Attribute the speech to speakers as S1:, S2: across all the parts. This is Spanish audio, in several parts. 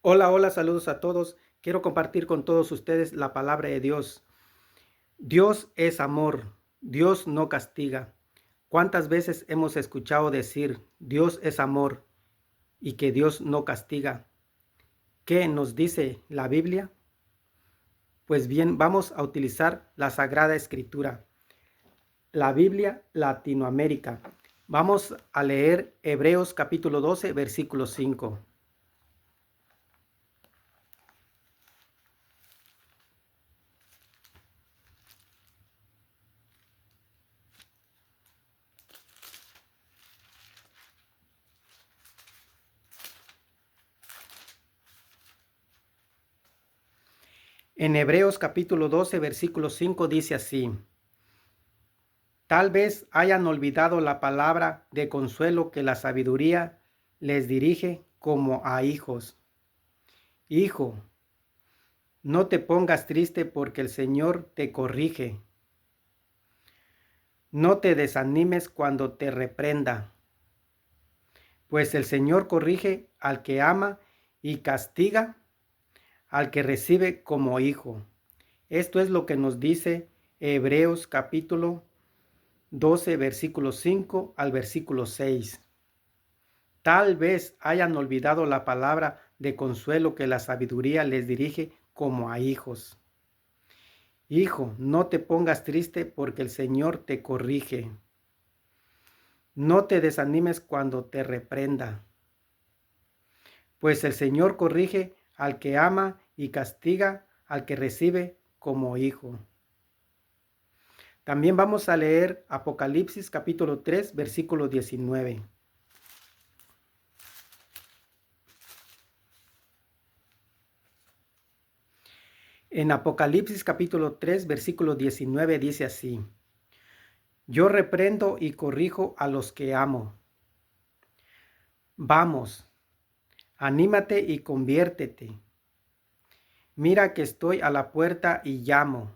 S1: Hola, hola, saludos a todos. Quiero compartir con todos ustedes la palabra de Dios. Dios es amor, Dios no castiga. ¿Cuántas veces hemos escuchado decir Dios es amor y que Dios no castiga? ¿Qué nos dice la Biblia? Pues bien, vamos a utilizar la Sagrada Escritura, la Biblia Latinoamérica. Vamos a leer Hebreos capítulo 12, versículo 5. En Hebreos capítulo 12, versículo 5 dice así: Tal vez hayan olvidado la palabra de consuelo que la sabiduría les dirige como a hijos. Hijo, no te pongas triste porque el Señor te corrige. No te desanimes cuando te reprenda, pues el Señor corrige al que ama y castiga al que recibe como hijo. Esto es lo que nos dice Hebreos capítulo 12, versículo 5 al versículo 6. Tal vez hayan olvidado la palabra de consuelo que la sabiduría les dirige como a hijos. Hijo, no te pongas triste porque el Señor te corrige. No te desanimes cuando te reprenda, pues el Señor corrige al que ama y castiga al que recibe como hijo. También vamos a leer Apocalipsis capítulo 3, versículo 19. En Apocalipsis capítulo 3, versículo 19 dice así: Yo reprendo y corrijo a los que amo. Vamos, anímate y conviértete. Mira que estoy a la puerta y llamo.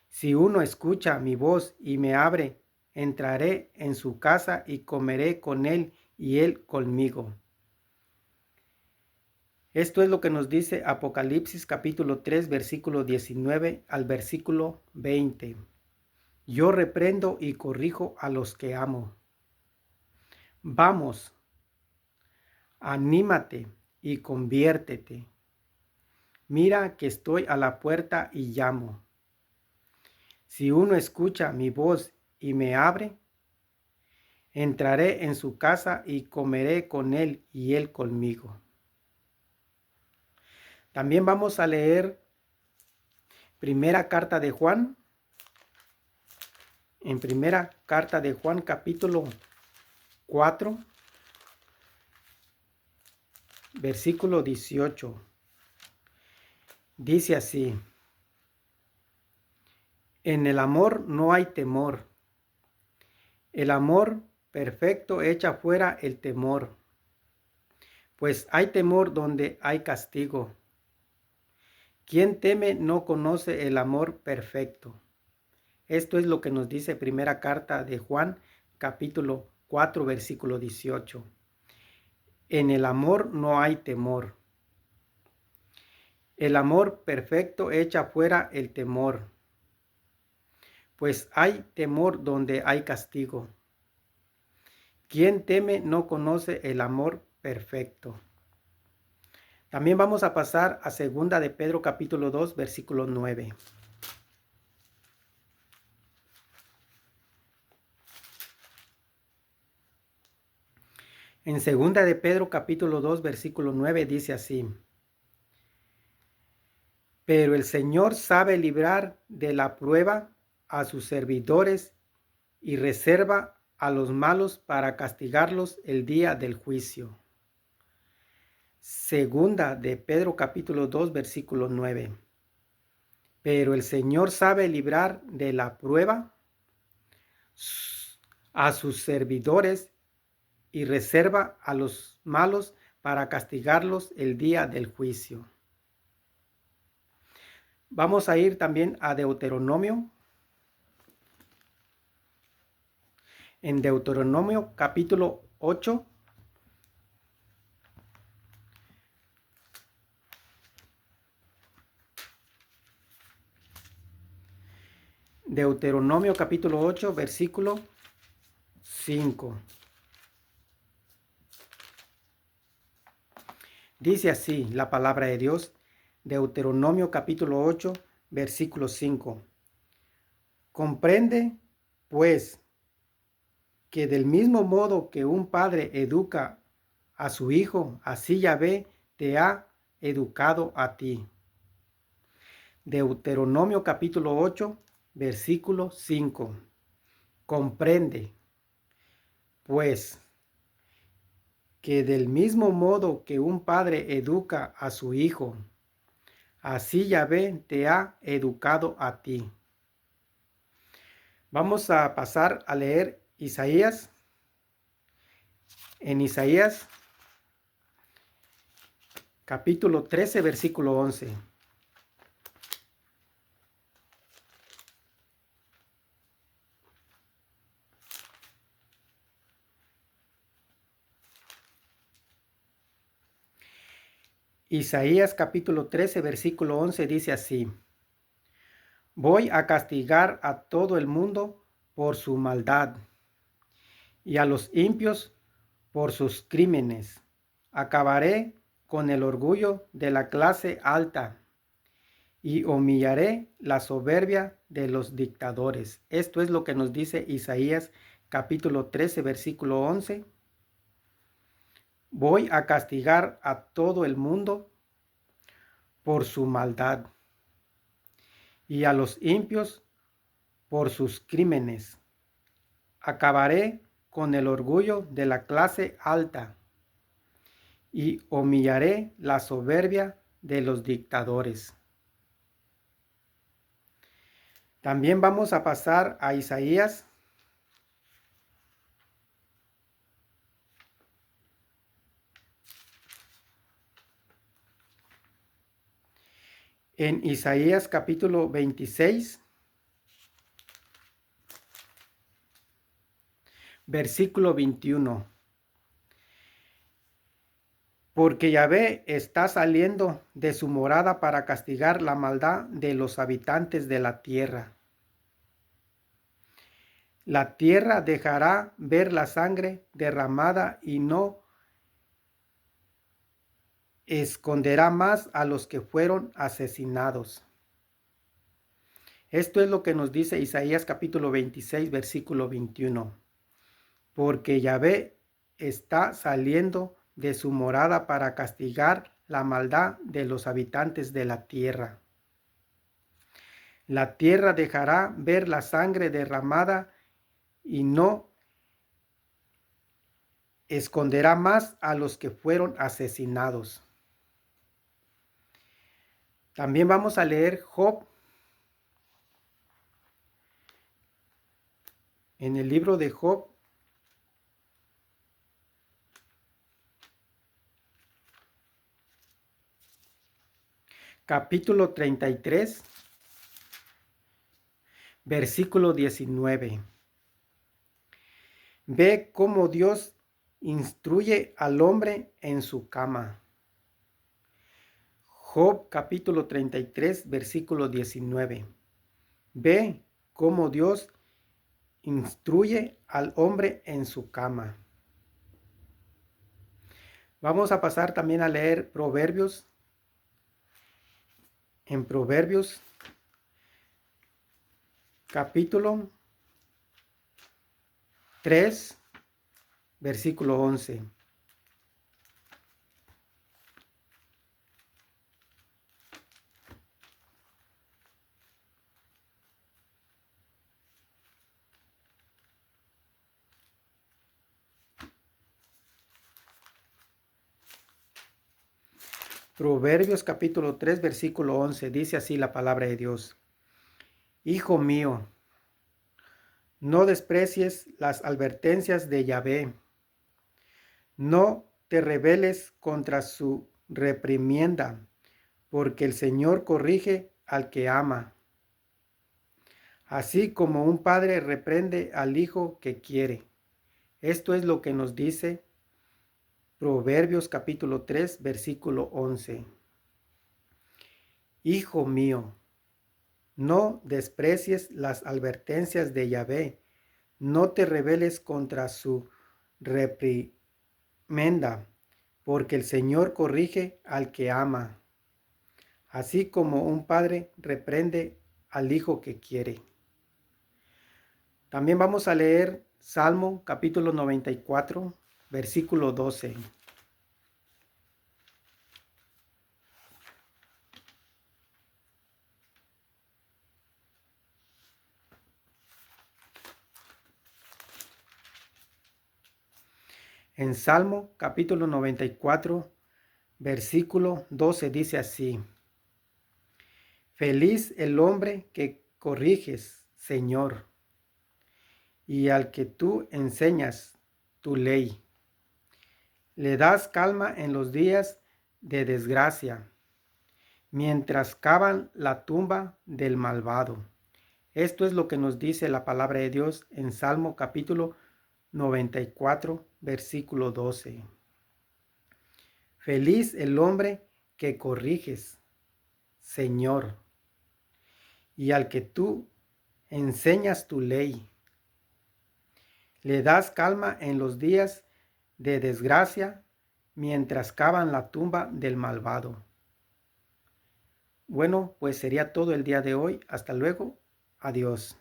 S1: Si uno escucha mi voz y me abre, entraré en su casa y comeré con él y él conmigo. Esto es lo que nos dice Apocalipsis capítulo 3, versículo 19 al versículo 20. Yo reprendo y corrijo a los que amo. Vamos, anímate y conviértete. Mira que estoy a la puerta y llamo. Si uno escucha mi voz y me abre, entraré en su casa y comeré con él y él conmigo. También vamos a leer primera carta de Juan. En primera carta de Juan capítulo 4, versículo 18. Dice así: En el amor no hay temor. El amor perfecto echa fuera el temor, pues hay temor donde hay castigo. Quien teme no conoce el amor perfecto. Esto es lo que nos dice primera carta de Juan, capítulo 4, versículo 18. En el amor no hay temor. El amor perfecto echa fuera el temor, pues hay temor donde hay castigo. Quien teme no conoce el amor perfecto. También vamos a pasar a segunda de Pedro capítulo 2, versículo 9. En segunda de Pedro capítulo 2, versículo 9 dice así: Pero el Señor sabe librar de la prueba a sus servidores y reserva a los malos para castigarlos el día del juicio. Segunda de Pedro capítulo 2, versículo 9. Pero el Señor sabe librar de la prueba a sus servidores y reserva a los malos para castigarlos el día del juicio. Vamos a ir también a Deuteronomio. En Deuteronomio capítulo 8, Deuteronomio capítulo 8, versículo 5. Dice así la palabra de Dios, Deuteronomio capítulo 8, versículo 5. Comprende, pues, que del mismo modo que un padre educa a su hijo, así Yahvé te ha educado a ti. Deuteronomio capítulo 8, versículo 5. Comprende, pues, que del mismo modo que un padre educa a su hijo, así Yahvé te ha educado a ti. Vamos a pasar a leer Isaías. En Isaías capítulo 13, versículo 11. Isaías capítulo 13, versículo 11 dice así: Voy a castigar a todo el mundo por su maldad y a los impios por sus crímenes. Acabaré con el orgullo de la clase alta y humillaré la soberbia de los dictadores. Esto es lo que nos dice Isaías capítulo 13, versículo 11. Voy a castigar a todo el mundo por su maldad y a los impios por sus crímenes. Acabaré con el orgullo de la clase alta y humillaré la soberbia de los dictadores. También vamos a pasar a Isaías en Isaías capítulo 26, versículo 21. Porque Yahvé está saliendo de su morada para castigar la maldad de los habitantes de la tierra. La tierra dejará ver la sangre derramada y no esconderá más a los que fueron asesinados. Esto es lo que nos dice Isaías capítulo 26, versículo 21. Porque Yahvé está saliendo de su morada para castigar la maldad de los habitantes de la tierra. La tierra dejará ver la sangre derramada y no esconderá más a los que fueron asesinados. También vamos a leer Job. En el libro de Job, capítulo 33, versículo 19. Ve cómo Dios instruye al hombre en su cama. Job capítulo 33, versículo 19. Ve cómo Dios instruye al hombre en su cama. Vamos a pasar también a leer Proverbios. En Proverbios capítulo 3, versículo 11. Proverbios capítulo 3, versículo 11, dice así la palabra de Dios. Hijo mío, no desprecies las advertencias de Yahvé, no te rebeles contra su reprimienda, porque el Señor corrige al que ama, así como un padre reprende al hijo que quiere. Esto es lo que nos dice Proverbios capítulo 3, versículo 11. Hijo mío, No desprecies las advertencias de Yahvé. No te rebeles contra su reprimenda, porque el Señor corrige al que ama, así como un padre reprende al hijo que quiere. También vamos a leer Salmo capítulo 94, versículo 12. En Salmo capítulo 94, versículo 12 dice así: Feliz el hombre que corriges, Señor, y al que tú enseñas tu ley. Le das calma en los días de desgracia, mientras cavan la tumba del malvado. Esto es lo que nos dice la palabra de Dios en Salmo capítulo 94, versículo 12. Feliz el hombre que corriges, Señor, y al que tú enseñas tu ley. Le das calma en los días de desgracia, mientras cavan la tumba del malvado. Bueno, pues sería todo el día de hoy. Hasta luego. Adiós.